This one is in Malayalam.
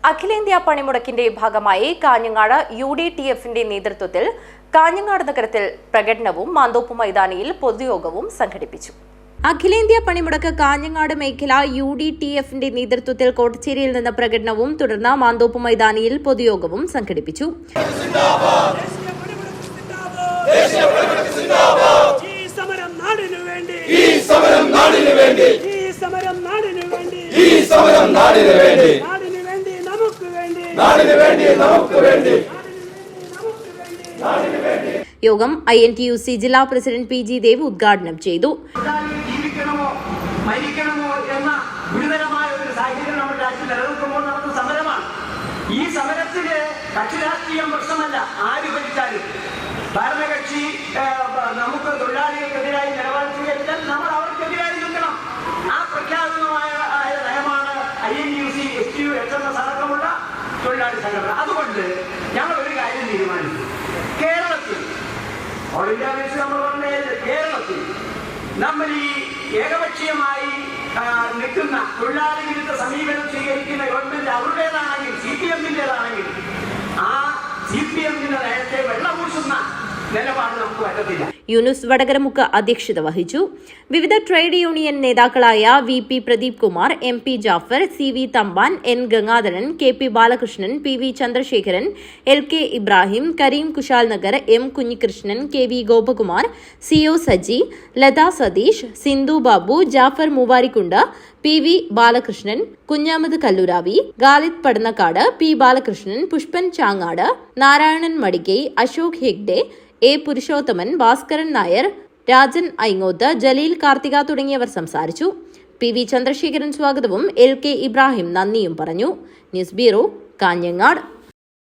അഖിലേന്ത്യാ പണിമുടക്കിന്റെ ഭാഗമായി കാഞ്ഞങ്ങാട് UDTFന്റെ നേതൃത്വത്തിൽ കാഞ്ഞങ്ങാട് നഗരത്തിൽ പ്രകടനവും മാന്തോപ്പ് മൈതാനിയിൽ പൊതുയോഗവും സംഘടിപ്പിച്ചു. അഖിലേന്ത്യാ പണിമുടക്ക് കാഞ്ഞങ്ങാട് മേഖല UDTFന്റെ നേതൃത്വത്തിൽ കോട്ടച്ചേരിയിൽ നിന്ന് പ്രകടനവും തുടർന്ന് മാന്തോപ്പ് മൈതാനിയിൽ പൊതുയോഗവും സംഘടിപ്പിച്ചു. യോഗം INTUC ജില്ലാ പ്രസിഡന്റ് PG ദേവ് ഉദ്ഘാടനം ചെയ്തു. ഈ സമരത്തിന് കക്ഷി രാഷ്ട്രീയം പ്രശ്നമല്ല. ആര് ഭരിച്ചാലും ഭരണകക്ഷി നമുക്ക് തൊഴിലാളികൾക്കെതിരായി നിലപാട് സ്വീകരിച്ചാൽ നമ്മൾ അവർക്കെതിരായി നിൽക്കണം. ആ പ്രഖ്യാപിതമായ നയമാണ് INTUC STU HMS അടക്കമുള്ള തൊഴിലാളി സംഘടന. അതുകൊണ്ട് ഞങ്ങൾ ഒരു കാര്യം തീരുമാനിച്ചു. കേരളത്തിൽ ഓൾ ഇന്ത്യ ബേസിൽ നമ്മൾ പറഞ്ഞത് കേരളത്തിൽ നമ്മൾ ഈ ഏകപക്ഷീയമായി നിൽക്കുന്ന തൊഴിലാളി വിരുദ്ധ സമീപനം സ്വീകരിക്കുന്ന ഗവൺമെന്റ് അവരുടേതാണെങ്കിൽ CPMന്റേതാണെങ്കിൽ ആ CPMന്റെ നയത്തെ വെള്ളപൂശുന്ന നിലപാട് നമുക്ക് പറ്റത്തില്ല. യൂനുസ് വടകരമുക്ക് അധ്യക്ഷത വഹിച്ചു. വിവിധ ട്രേഡ് യൂണിയൻ നേതാക്കളായ VP Pradeep Kumar, MP Jafar, CV Thampan, N Gangadharan, KP Balakrishnan, PV Chandrasekharan, LK Ibrahim, Kareem Kushal Nagar, M Kunhikrishnan, KV Gopakumar, CO Saji, Latha Satheesh, Sindhu Babu, Jafar Moovarikkundu, PV Balakrishnan, Kunhamad Kalluravi, Khalid Padannakkad, P Balakrishnan, Pushpan Changad, Narayanan Madikai, Ashok Hegde, A Purushothaman, Bhaskaran Nair, Rajan Aingoth, Jaleel Karthika തുടങ്ങിയവർ സംസാരിച്ചു. PV ചന്ദ്രശേഖരൻ സ്വാഗതവും LK ഇബ്രാഹിം നന്ദിയും പറഞ്ഞു. News bureau, Kanhangad.